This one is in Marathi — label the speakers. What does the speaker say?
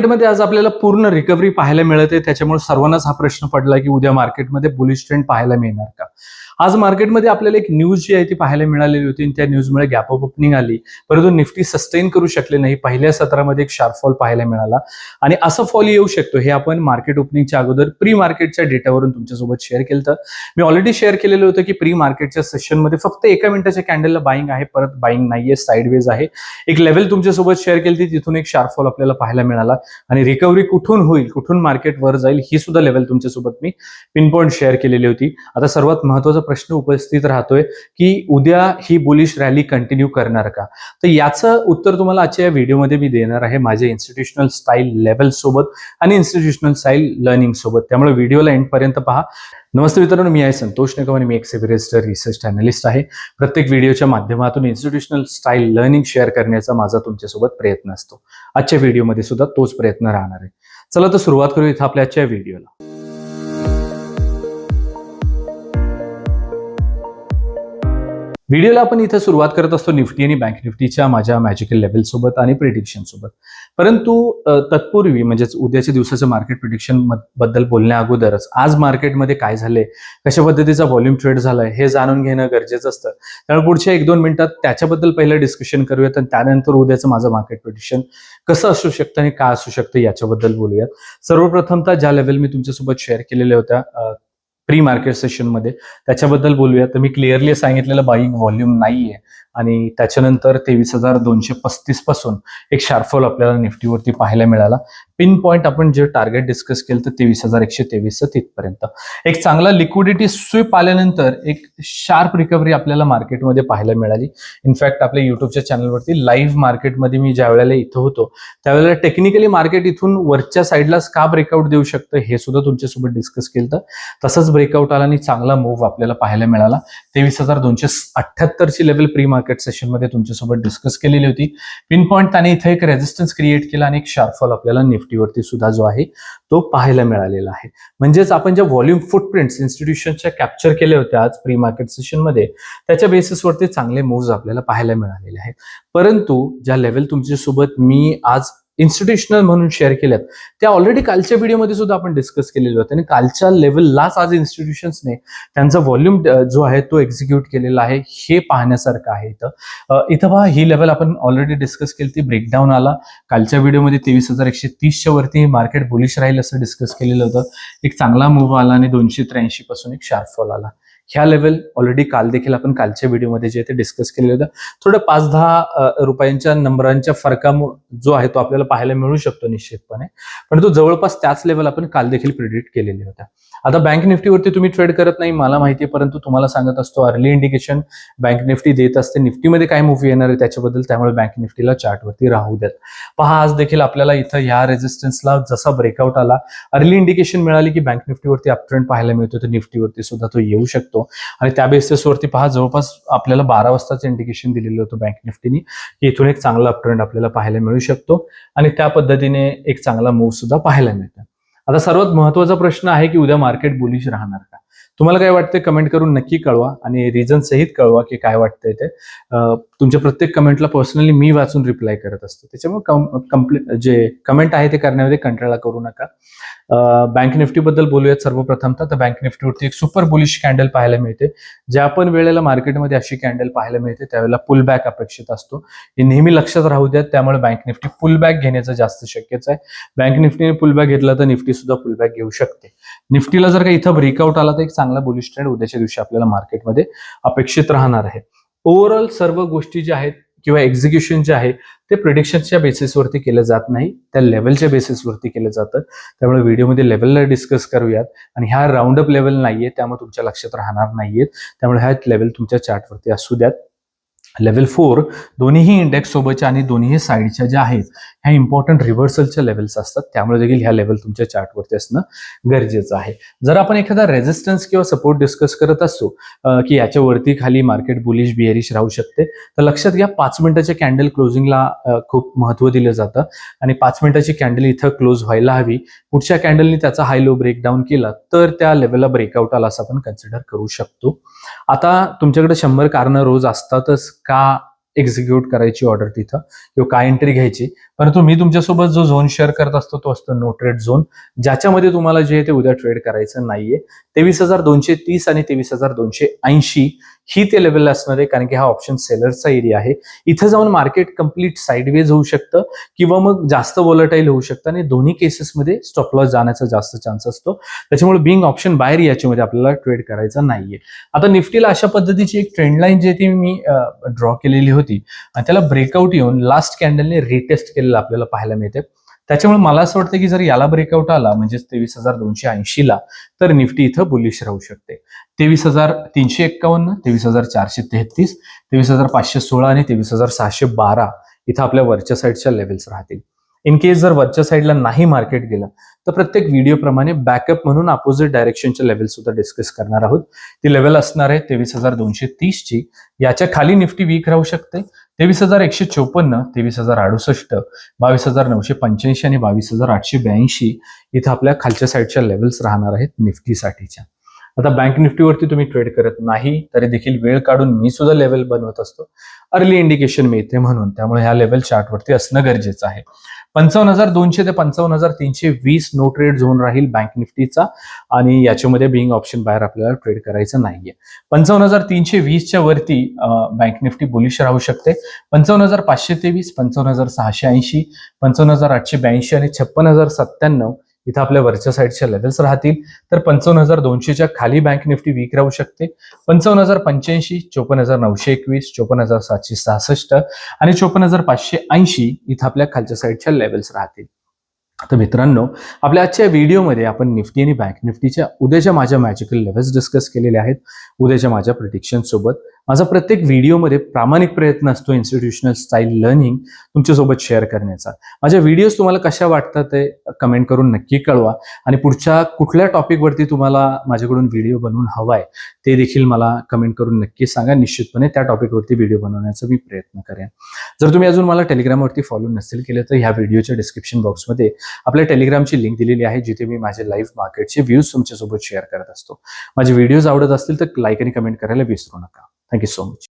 Speaker 1: मार्केटमध्ये आज आपल्याला पूर्ण रिकव्हरी पाहायला मिळते. त्याच्यामुळे सर्वांनाच हा प्रश्न पडला की उद्या मार्केटमध्ये बुलिश ट्रेंड पाहायला मिळणार का? आज मार्केटमध्ये आपल्याला एक न्यूज जी आहे ती पाहायला मिळालेली होती आणि त्या न्यूजमुळे गॅप अप ओपनिंग आली, परंतु निफ्टी सस्टेन करू शकले नाही. पहिल्या सत्रामध्ये एक शार्प फॉल पाहायला मिळाला आणि असं फॉल येऊ शकतो हे आपण मार्केट ओपनिंगच्या अगोदर प्री मार्केटच्या डेटावरून तुमच्यासोबत शेअर केलं होतं. मी ऑलरेडी शेअर केलेलं होतं की प्री मार्केटच्या सेशनमध्ये फक्त 1 मिनिटाच्या कॅन्डलला बाईंग आहे, परत बाईंग नाहीये, साइडवेज आहे. एक लेवल तुमच्यासोबत शेअर केली होती, तिथून एक शार्प फॉल आपल्याला पाहायला मिळाला आणि रिकव्हरी कुठून होईल, कुठून मार्केट वर जाईल ही सुद्धा लेवल तुमच्यासोबत मी पिनपॉइंट शेअर केलेली होती. आता सर्वात महत्त्वाचा प्रश्न उपस्थित राहतोय की उद्या ही बुलिश रॅली कंटिन्यू करणार का? तर याचं उत्तर तुम्हाला आजच्या या व्हिडिओमध्ये मी देणार आहे माझ्या इन्स्टिट्यूशनल स्टाईल लेवल सोबत आणि इन्स्टिट्यूशनल स्टाईल लर्निंग सोबत. त्यामुळे व्हिडिओला एंड पर्यंत पहा. नमस्ते मित्रांनो, मी आहे संतोष निकम आणि मी एक सेव्हिरेस्टर रिसर्च अॅनालिस्ट आहे. प्रत्येक व्हिडिओच्या माध्यमातून इन्स्टिट्यूशनल स्टाईल लर्निंग शेअर करण्याचा माझा तुमच्यासोबत प्रयत्न असतो. आजच्या व्हिडिओमध्ये सुद्धा तोच प्रयत्न राहणार आहे. चला तर सुरुवात करू इथं आपल्या आजच्या व्हिडिओला. व्हिडिओला आपण इथे सुरुवात करत असतो निफ्टी आणि बँक निफ्टीच्या माझ्या मॅजिकल लेवल सोबत आणि प्रिडिक्शन सोबत. परंतु तत्पूर्वी म्हणजेच उद्याच्या दिवसाचं मार्केट प्रिडिक्शन बद्दल बोलण्या अगोदरच आज मार्केटमध्ये काय झालंय, कशा पद्धतीचा व्हॉल्यूम ट्रेड झालाय हे जाणून घेणं गरजेचं असतं. त्यामुळे पुढच्या 1-2 मिनिटात त्याच्याबद्दल पहिलं डिस्कशन करूयात आणि त्यानंतर उद्याचं माझं मार्केट प्रिडिक्शन कसं असू शकतं आणि काय असू शकतं याच्याबद्दल बोलूयात. सर्वप्रथमतः ज्या लेवल मी तुमच्यासोबत शेअर केलेल्या होत्या प्री मार्केट सेशनमध्ये त्याच्याबद्दल बोलूया. तर मी क्लिअरली सांगितलेलं बाईंग व्हॉल्यूम नाहीये आणि त्याच्यानंतर 23,235 पासून एक शार्प फॉल आपल्याला निफ्टीवरती पाहायला मिळाला. पिन पॉइंट आपण जे टार्गेट डिस्कस केलं तर 23,123 तिथपर्यंत एक चांगला लिक्विडिटी स्वीप आल्यानंतर एक शार्प रिकव्हरी आपल्याला मार्केटमध्ये पाहायला मिळाली. इनफॅक्ट आपल्या युट्यूबच्या चॅनलवरती लाईव्ह मार्केटमध्ये मी ज्या वेळेला इथं होतो त्यावेळेला टेक्निकली मार्केट इथून वरच्या साईडलाच का ब्रेकआउट देऊ शकतं हे सुद्धा तुमच्यासोबत डिस्कस केलं. तसंच ब्रेकआउट आला आणि चांगला मूव्ह आपल्याला पाहायला मिळाला. 23,278 ची लेवल प्री मार्केट सेशनमध्ये तुमच्यासोबत डिस्कस केलेली होती. पिन पॉइंट त्याने इथे एक रेजिस्टन्स क्रिएट केला आणि एक शार्प फॉल आपल्याला निफ्टीवरती सुद्धा जो आहे तो पाहायला मिळालेला आहे. म्हणजेच आपण ज्या व्हॉल्यूम फुटप्रिंट्स इन्स्टिट्यूशनच्या कॅप्चर केले होते आज प्री मार्केट सेशनमध्ये त्याच्या बेसिसवरती चांगले मूव्ज आपल्याला पाहायला मिळालेले आहेत. परंतु ज्या लेवल तुमच्यासोबत मी आज इन्स्टिट्यूशनल म्हणून शेअर केल्यात त्या ऑलरेडी कालच्या व्हिडिओमध्ये सुद्धा आपण डिस्कस केलेले होते आणि कालच्या लेवललाच आज इन्स्टिट्यूशन्सने त्यांचा व्हॉल्यूम जो आहे तो एक्झिक्यूट केलेला आहे हे पाहण्यासारखं आहे. इथं पहा ही लेवल आपण ऑलरेडी डिस्कस केली, ती ब्रेकडाऊन आला. कालच्या व्हिडिओमध्ये 23,130च्या वरती मार्केट बुलिश राहील असं डिस्कस केलेलं होतं. एक चांगला मूव्ह आला आणि 283 पासून एक शार्प फॉल आला. ह्या लेवल ऑलरेडी काल देखील आपण कालच्या व्हिडिओमध्ये जे ते डिस्कस केलेलं होतं. थोडं 5-10 रुपयांच्या नंबरांच्या फरकामुळे जो आहे तो आपल्याला पाहायला मिळू शकतो निश्चितपणे, पण तो जवळपास त्याच लेवल आपण काल देखील प्रिडिक्ट केलेली होत्या. आता बँक निफ्टीवरती तुम्ही ट्रेड करत नाही मला माहिती आहे, परंतु तुम्हाला सांगत असतो अर्ली इंडिकेशन बँक निफ्टी देत असते. निफ्टीमध्ये काय मूव्ह येणार आहे त्याच्याबद्दल, त्यामुळे बँक निफ्टीला चार्टवरती राहू द्यात. पहा आज देखील आपल्याला इथं ह्या रेजिस्टन्सला जसा ब्रेकआउट आला अर्ली इंडिकेशन मिळाली की बँक निफ्टीवरती अपट्रेंड पाहायला मिळतो, तर निफ्टीवरती सुद्धा तो येऊ शकतो. आणि त्या बेसिसवरती पहा जवळपास आपल्याला 12 वाजताच इंडिकेशन दिलेलं होतं बँक निफ्टीने की इथून एक चांगला अपट्रेंड आपल्याला पाहायला मिळू शकतो आणि त्या पद्धतीने एक चांगला मूव्ह सुद्धा पाहायला मिळतो. आता सर्वात महत्त्वाचा प्रश्न आहे की उद्या मार्केट बुलिश राहणार का? तुम्हाला काय वाटतंय कमेंट करून नक्की कळवा आणि रिझन सहित कळवा की काय वाटतंय ते. तुमच्या प्रत्येक कमेंटला पर्सनली मी वाचून रिप्लाय करत असतो, त्याच्यामुळे जे कमेंट आहे ते करण्यामध्ये कंटाळा करू नका. बँक निफ्टी बद्दल बोलूयात सर्वप्रथमतः. तर बँक निफ्टीवरती एक सुपर बुलिश कॅन्डल पाहायला मिळते. ज्या पण वेळेला मार्केटमध्ये अशी कॅन्डल पाहायला मिळते त्यावेळेला पुल बॅक अपेक्षित असतो, हे नेहमी लक्षात राहू द्यात. त्यामुळे बँक निफ्टी पुल बॅक घेण्याचं जास्त शक्यता आहे. बँक निफ्टीने पुल बॅक घेतला तर निफ्टी सुद्धा पुल बॅक घेऊ शकते. निफ्टीला जर का इथं ब्रेकआउट आला तर एक चांगला बुलिश ट्रेंड उद्याच्या दिवशी आपल्याला मार्केटमध्ये अपेक्षित राहणार आहे. ओव्हरऑल सर्व गोष्टी ज्या आहेत किंवा एक्झिक्युशन जे आहे ते प्रिडिक्शनच्या बेसिसवरती केलं जात नाही, त्या लेवलच्या बेसिसवरती केलं जातं. त्यामुळे व्हिडिओमध्ये लेवलला डिस्कस करूयात आणि ह्या राऊंड अप लेवल नाहीये त्यामुळे तुमच्या लक्षात राहणार नाहीयेत. त्यामुळे ह्या लेवल तुमच्या चार्टवरती असू द्यात. लेवल 4 दोन्हीही इंडेक्स सोबतच्या आणि दोन्ही साईडच्या ज्या आहेत ह्या इम्पॉर्टंट रिव्हर्सलच्या लेवल्स असतात, त्यामुळे देखील ह्या लेवल तुमच्या चार्टवरती असणं गरजेचं आहे. जर आपण एखादा रेजिस्टन्स किंवा सपोर्ट डिस्कस करत असतो की याच्यावरती खाली मार्केट बुलिश बिअरिश राहू शकते, तर लक्षात घ्या 5 मिनिटाच्या कॅन्डल क्लोजिंगला खूप महत्त्व दिलं जातं आणि 5 मिनिटाची कॅन्डल इथं क्लोज व्हायला हवी. पुढच्या कॅन्डलनी त्याचा हाय लो ब्रेकडाऊन केला तर त्या लेवलला ब्रेकआउट आला असं आपण कन्सिडर करू शकतो. आता तुमच्याकडे 100 कारणं रोज असतातच का एक्झिक्यूट करायची ऑर्डर तिथं किंवा काय एंट्री घ्यायची. परंतु मी तुमच्यासोबत जो झोन शेअर करत असतो तो असतो नो ट्रेड झोन, ज्याच्यामध्ये तुम्हाला जे आहे ते उद्या ट्रेड करायचं नाहीये. 23,230 आणि 23,280 ही ते लेवल असणार आहे, कारण की हा ऑप्शन सेलरचा एरिया आहे. इथं जाऊन मार्केट कम्प्लीट साईडवेज होऊ शकतं किंवा मग जास्त वॉलटाईल होऊ शकतं आणि दोन्ही केसेसमध्ये स्टॉप लॉस जाण्याचा जास्त चान्स असतो. त्याच्यामुळे बिंग ऑप्शन बाहेर याच्यामध्ये आपल्याला ट्रेड करायचा नाहीये. आता निफ्टीला अशा पद्धतीची एक ट्रेंड लाईन जी ती मी ड्रॉ केलेली होती आणि त्याला ब्रेकआउट येऊन लास्ट कॅन्डलने रिटेस्ट केलेलं आपल्याला पाहायला मिळते. त्याच्यामुळे मला असं वाटतं की जर याला ब्रेकआउट आला म्हणजेच 23,280ला, तर निफ्टी इथं बुलिश राहू शकते. 23,351, 23,433, 23,516 आणि 23,612 इथं आपल्या वरच्या साईडच्या लेवल्स राहतील. इन केस जर वरच्या साईडला नाही मार्केट गेलं तर प्रत्येक व्हिडिओप्रमाणे बॅकअप म्हणून अपोजिट डायरेक्शनच्या लेवल सुद्धा डिस्कस करणार आहोत. ती लेवल असणार आहे 23,230ची. याच्या खाली निफ्टी वीक राहू शकते. 23,154, 23,068, 22,985 आणि 22,882 इथं आपल्या खालच्या साईडच्या लेवल्स राहणार आहेत निफ्टीसाठीच्या. आता बँक निफ्टीवरती तुम्ही ट्रेड करत नाही तरी देखील वेळ काढून मी सुद्धा लेवल बनवत असतो. अर्ली इंडिकेशन मिळते म्हणून, त्यामुळे ह्या लेवल चार्टवरती असणं गरजेचं आहे. 55,200 ते 55,320 नो ट्रेड झोन राहील बँक निफ्टीचा आणि याच्यामध्ये बिंग ऑप्शन बाहेर आपल्याला ट्रेड करायचं नाहीये. 55,320च्या वरती बँक निफ्टी बुलिश राहू शकते. 55,523, 55,680, 55,882 आणि 56,097 इथं आपल्या वरच्या साईडच्या लेवल्स राहतील. तर 55,200च्या खाली बँक निफ्टी वीक राहू शकते. 55,085, 54,921, 54,766 आणि 54,580 इथं आपल्या खालच्या साईडच्या लेवल्स राहतील. तर मित्रांनो, आपल्या आजच्या व्हिडिओमध्ये आपण निफ्टी आणि बँक निफ्टीच्या उद्याच्या माझ्या मॅजिकल लेवल्स डिस्कस केलेले आहेत. उद्याच्या माझ्या प्रिडिक्शन सोबत माझा प्रत्येक व्हिडिओमध्ये प्रामाणिक प्रयत्न असतो इन्स्टिट्यूशनल स्टाईल लर्निंग तुमच्यासोबत शेअर करण्याचा. माझ्या व्हिडिओज तुम्हाला कशा वाटतात ते कमेंट करून नक्की कळवा आणि पुढच्या कुठल्या टॉपिकवरती तुम्हाला माझ्याकडून व्हिडिओ बनवून हवाय ते देखील मला कमेंट करून नक्की सांगा. निश्चितपणे त्या टॉपिकवरती व्हिडिओ बनवण्याचा मी प्रयत्न करेन. जर तुम्ही अजून मला टेलिग्रामवरती फॉलो नसेल केलं तर ह्या व्हिडिओच्या डिस्क्रिप्शन बॉक्समध्ये आपल्या टेलिग्रामची लिंक दिलेली आहे, जिथे मी माझे लाईव्ह मार्केटचे व्ह्यूज तुमच्यासोबत शेअर करत असतो. माझे व्हिडिओज आवडत असतील तर लाईक आणि कमेंट करायला विसरू नका. Thank you so much.